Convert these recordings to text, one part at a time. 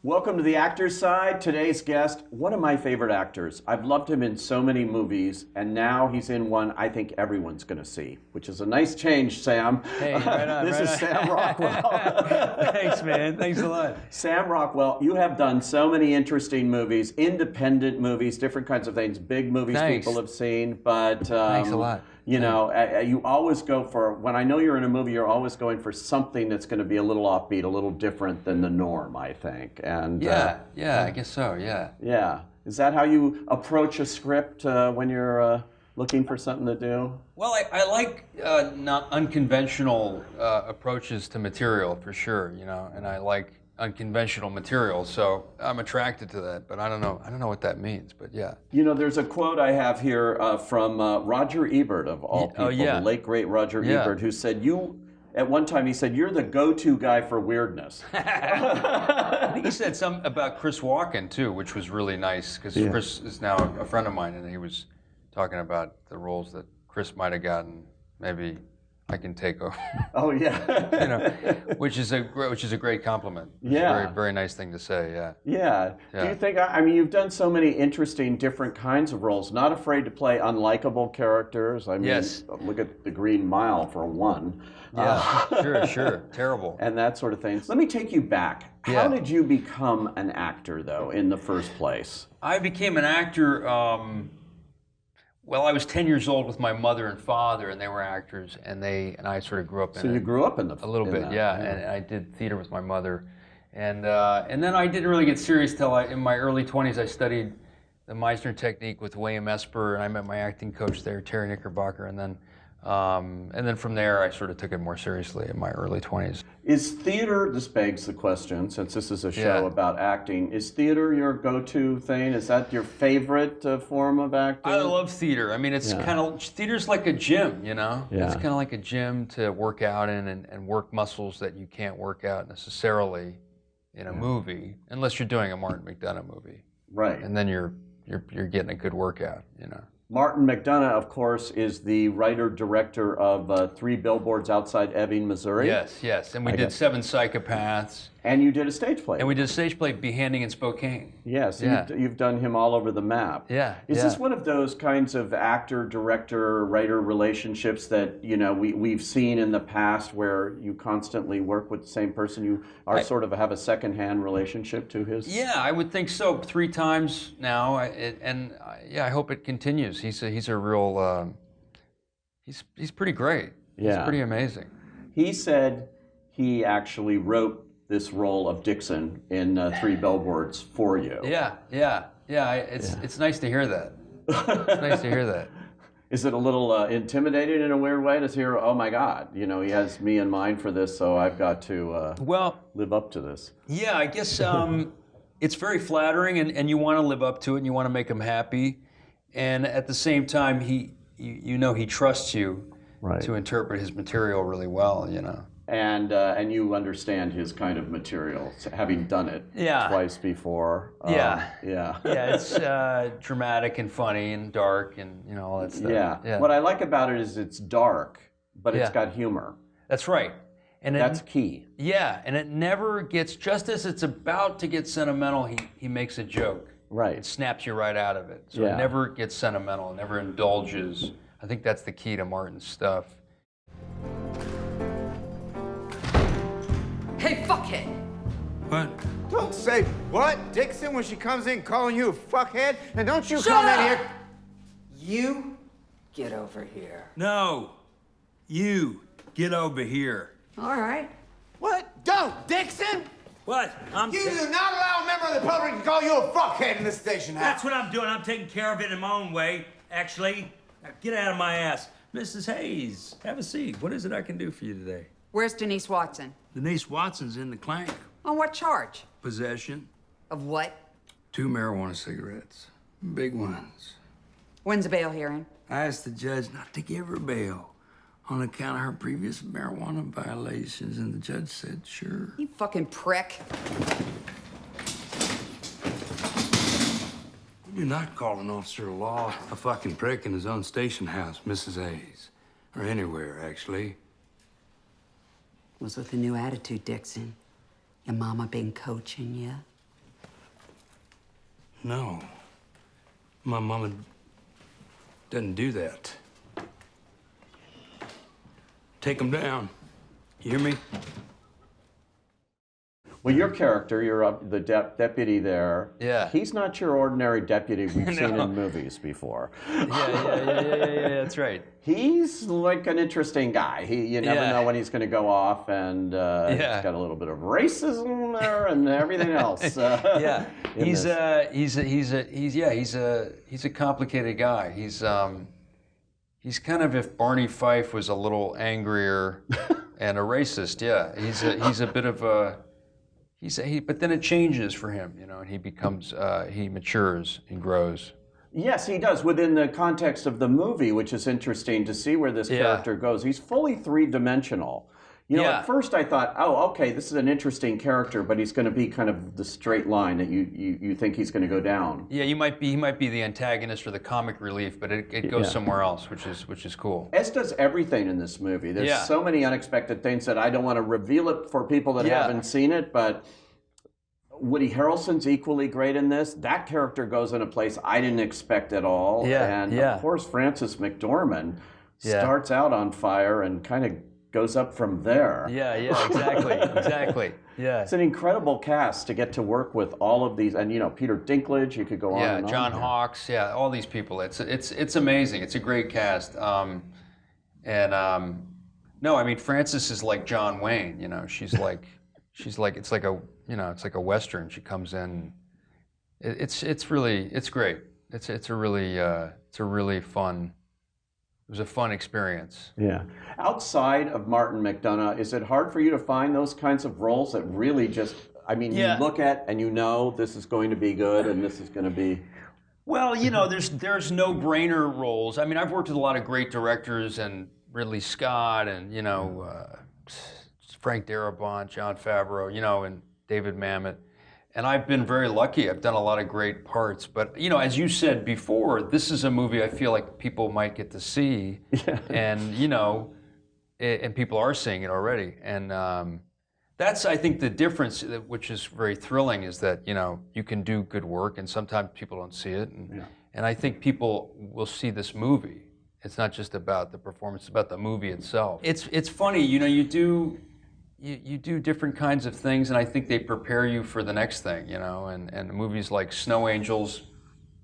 Welcome to the Actor's Side. Today's guest, one of my favorite actors. I've loved him in so many movies, and now he's in one I think everyone's going to see, which is a nice change, Sam. Hey, right on, This right is on. Sam Rockwell. Thanks, man. Thanks a lot. Sam Rockwell, you have done so many interesting movies, independent movies, different kinds of things, big movies Thanks. people have seen, but Thanks a lot. you know, you always go for, when I know you're in a movie, you're always going for something that's going to be a little offbeat, a little different than the norm, I think. And Yeah, I guess so, yeah. yeah. Is that how you approach a script when you're looking for something to do? Well, I like not unconventional approaches to material, for sure, you know, and I like unconventional material, so I'm attracted to that, but I don't know what that means, but yeah. You know, there's a quote I have here from Roger Ebert, of all people, the late, great Roger Ebert, who said, at one time he said, you're the go-to guy for weirdness. I think he said something about Chris Walken, too, which was really nice, because Chris is now a friend of mine, and he was talking about the roles that Chris might have gotten, maybe I can take over. Oh yeah, you know, which is a great compliment. It's a very, very nice thing to say. Yeah. Yeah. Do you think? I mean, you've done so many interesting, different kinds of roles. Not afraid to play unlikable characters. I mean, look at The Green Mile for one. Yeah, sure. Terrible. And that sort of thing. Let me take you back. How did you become an actor, though, in the first place? I became an actor. Well, I was 10 years old with my mother and father, and they were actors, and I sort of grew up in So you grew up in a little bit, yeah. And I did theater with my mother, and then I didn't really get serious till in my early 20s. I studied the Meisner technique with William Esper, and I met my acting coach there, Terry Knickerbocker, and then from there I sort of took it more seriously in my early 20s. Is theater, this begs the question, since this is a show about acting, is theater your go-to thing? Is that your favorite form of acting? I love theater. I mean, it's kind of, theater's like a gym, you know? Yeah. It's kind of like a gym to work out in and work muscles that you can't work out necessarily in a movie, unless you're doing a Martin McDonagh movie. Right. And then you're getting a good workout, you know? Martin McDonagh, of course, is the writer-director of 3 Billboards Outside Ebbing, Missouri. Yes. And we did 7 Psychopaths. And you did a stage play. And we did a stage play, Behanding in Spokane. Yes, you've done him all over the map. Yeah. Is this one of those kinds of actor, director, writer relationships that, you know, we've seen in the past where you constantly work with the same person? You are sort of have a second-hand relationship to his? Yeah, I would think so. 3 times now, I hope it continues. He's a real, he's pretty great. Yeah. He's pretty amazing. He said he actually wrote this role of Dixon in 3 Billboards for you. Yeah. It's nice to hear that. It's nice to hear that. Is it a little intimidating in a weird way to hear, oh my God, you know, he has me in mind for this, so I've got to live up to this? Yeah, I guess it's very flattering, and you want to live up to it, and you want to make him happy. And at the same time, he trusts you to interpret his material really well, you know. And you understand his kind of material, having done it twice before. It's dramatic and funny and dark and, you know, all that stuff. Yeah. What I like about it is it's dark, but it's got humor. That's right. And that's key. Yeah, and it never gets, just as it's about to get sentimental, he makes a joke. Right. It snaps you right out of it. So it never gets sentimental, it never indulges. I think that's the key to Martin's stuff. Hey, fuckhead! What? Don't say what, Dixon, when she comes in calling you a fuckhead. And don't you Shut come up! in here. You get over here. No, you get over here. All right. What? Don't, Dixon! What? You do not allow a member of the public to call you a fuckhead in the station house. That's what I'm doing. I'm taking care of it in my own way, actually. Now get out of my ass. Mrs. Hayes, have a seat. What is it I can do for you today? Where's Denise Watson? Denise Watson's in the clank. On what charge? Possession. Of what? 2 marijuana cigarettes. Big ones. When's the bail hearing? I asked the judge not to give her bail on account of her previous marijuana violations, and the judge said, sure. You fucking prick. You do not call an officer of law a fucking prick in his own station house, Mrs. Hayes. Or anywhere, actually. Was with a new attitude, Dixon. Your mama been coaching you? No. My mama doesn't do that. Take him down. You hear me? Well, your character, you're the deputy there. Yeah. He's not your ordinary deputy we've seen No. in movies before. Yeah, that's right. He's like an interesting guy. You never Yeah. know when he's going to go off, and he's got a little bit of racism there and everything else. Yeah, in he's this. a complicated guy. He's kind of if Barney Fife was a little angrier and a racist. Yeah, he's a bit of a but then it changes for him, you know, and he becomes he matures and grows. Yes, he does within the context of the movie, which is interesting to see where this character goes. He's fully three-dimensional. You know, at first I thought, oh, okay, this is an interesting character, but he's going to be kind of the straight line that you think he's going to go down. Yeah, he might be the antagonist or the comic relief, but it goes somewhere else, which is cool. As does everything in this movie. There's so many unexpected things that I don't want to reveal it for people that haven't seen it, but Woody Harrelson's equally great in this. That character goes in a place I didn't expect at all. And of course, Frances McDormand starts out on fire and kind of goes up from there. Yeah, exactly. Yeah. It's an incredible cast to get to work with all of these, and you know, Peter Dinklage. You could go on. Yeah, and John on Hawkes. Yeah, all these people. It's amazing. It's a great cast. No, I mean Frances is like John Wayne. You know, she's like it's like a Western. She comes in. It's great. It's a really fun. It was a fun experience. Yeah. Outside of Martin McDonagh, is it hard for you to find those kinds of roles that really just, I mean, you look at and you know this is going to be good and this is going to be... Well, you know, there's no-brainer roles. I mean, I've worked with a lot of great directors and Ridley Scott and, you know, Frank Darabont, Jon Favreau, you know, and David Mamet. And I've been very lucky. I've done a lot of great parts. But, you know, as you said before, this is a movie I feel like people might get to see. Yeah. And, you know, and people are seeing it already. And that's, I think, the difference, which is very thrilling, is that, you know, you can do good work and sometimes people don't see it. And I think people will see this movie. It's not just about the performance, it's about the movie itself. It's funny, you know, you do different kinds of things, and I think they prepare you for the next thing, you know. And movies like Snow Angels,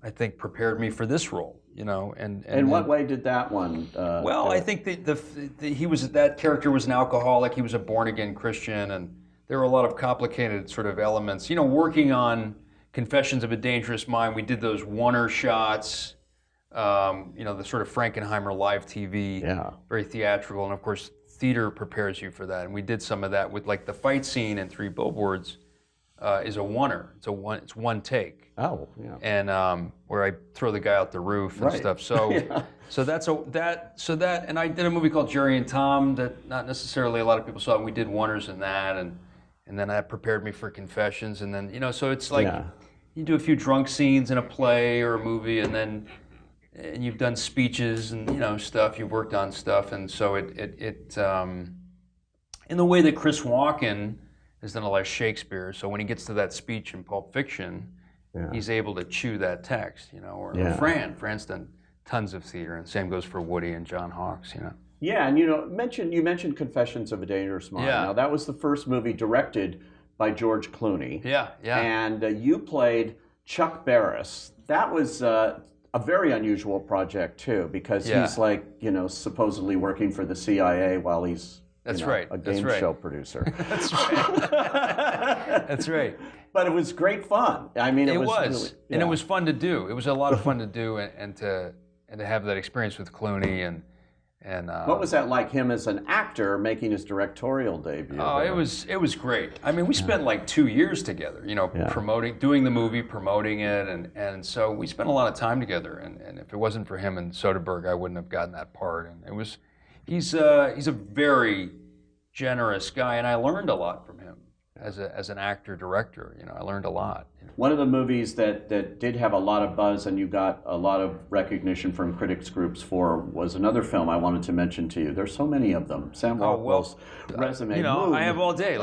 I think, prepared me for this role, you know. And in what way did that one? Well, I think that character was an alcoholic. He was a born-again Christian, and there were a lot of complicated sort of elements. You know, working on Confessions of a Dangerous Mind, we did those one-er shots. You know, the sort of Frankenheimer live TV, very theatrical, and of course, theater prepares you for that, and we did some of that with like the fight scene in Three Billboards is a one-er. It's one take. Oh, yeah. And where I throw the guy out the roof and stuff. So and I did a movie called Jerry and Tom that not necessarily a lot of people saw. And we did one-ers in that, and then that prepared me for Confessions, and then, you know, so it's like you do a few drunk scenes in a play or a movie, and you've done speeches and, you know, stuff. You've worked on stuff, and so it in the way that Chris Walken has done a lot of Shakespeare. So when he gets to that speech in Pulp Fiction, he's able to chew that text, you know. Or Fran's done tons of theater, and same goes for Woody and John Hawkes, you know. Yeah, and you mentioned Confessions of a Dangerous Mind. Yeah. Now that was the first movie directed by George Clooney. Yeah. And you played Chuck Barris. That was a very unusual project too, because he's like, you know, supposedly working for the CIA while he's a game show producer. That's right. That's right. But it was great fun. I mean, it was really, and it was fun to do. It was a lot of fun to do, and to have that experience with Clooney and. What was that like, him as an actor making his directorial debut? Oh, it was great. I mean, we spent like 2 years together, you know, doing the movie, promoting it, and so we spent a lot of time together. And if it wasn't for him and Soderbergh, I wouldn't have gotten that part. And he's a very generous guy, and I learned a lot from him as an actor director. You know, I learned a lot. One of the movies that did have a lot of buzz and you got a lot of recognition from critics groups for was another film I wanted to mention to you. There's so many of them. Sam Rockwell's resume. You know, Moon. I have all day.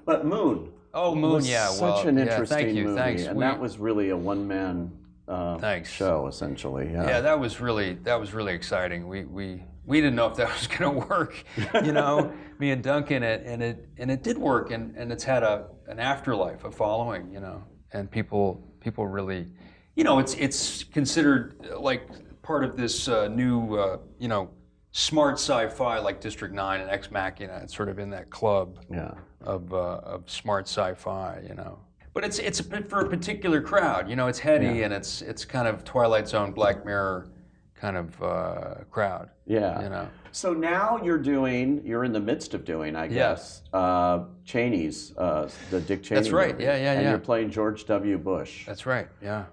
But Moon. Oh, Moon, was yeah. such well, an yeah, interesting thank you, movie, thanks. and that was really a one-man Thanks. show, essentially. Yeah. Yeah, that was really exciting. We didn't know if that was going to work, me and Duncan, and it did work, and it's had an afterlife, a following, and people really, it's considered like part of this new, smart sci-fi like District 9 and Ex Machina. It's sort of in that club of smart sci-fi, But it's for a particular crowd, It's heady and it's kind of Twilight Zone, Black Mirror kind of crowd. Yeah. So now you're in the midst of doing, I guess, Cheney's, the Dick Cheney. That's right. movie. Yeah. And you're playing George W. Bush. That's right. Yeah.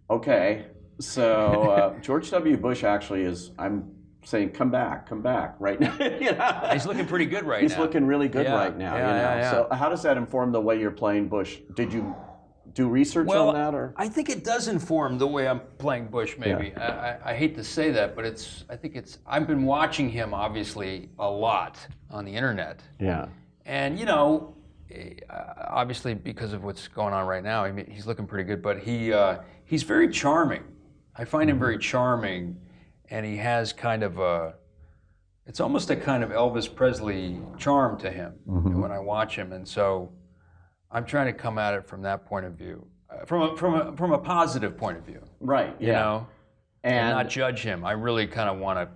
Okay. So George W. Bush actually I'm saying, come back right now. He's looking pretty good right now. He's looking really good right now. Yeah. So how does that inform the way you're playing Bush? Did you do research on that, or? I think it does inform the way I'm playing Bush. Maybe I hate to say that, but I've been watching him obviously a lot on the internet. Yeah. And obviously because of what's going on right now, he's looking pretty good. But he's very charming. I find him very charming, and he has kind of it's almost a kind of Elvis Presley charm to him when I watch him, and so. I'm trying to come at it from that point of view, from a positive point of view. Right. Yeah. And not judge him. I really kind of want to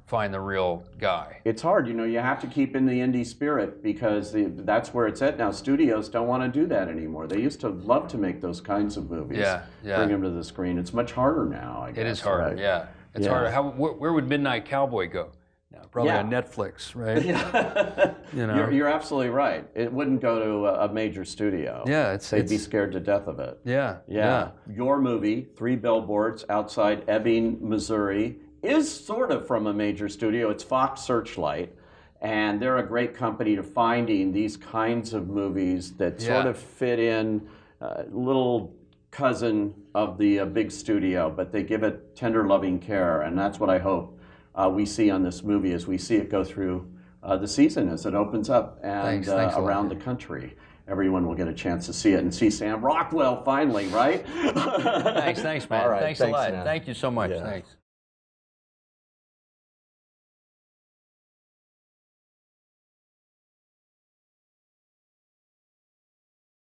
find the real guy. It's hard, you have to keep in the indie spirit because that's where it's at now. Studios don't want to do that anymore. They used to love to make those kinds of movies. Yeah. Bring them to the screen. It's much harder now, I guess. It is harder. Right? Yeah. It's harder. Where would Midnight Cowboy go? Probably on Netflix, right? You're absolutely right. It wouldn't go to a major studio. Yeah, they'd be scared to death of it. Yeah. Your movie, 3 Billboards Outside Ebbing, Missouri, is sort of from a major studio. It's Fox Searchlight, and they're a great company to finding these kinds of movies that sort of fit in, little cousin of the big studio, but they give it tender, loving care, and that's what I hope we see on this movie as we see it go through the season as it opens up and Thanks around the country. Everyone will get a chance to see it and see Sam Rockwell finally, right? Thanks, man. All right, thanks a lot. man. Thank you so much. Yeah. Thanks.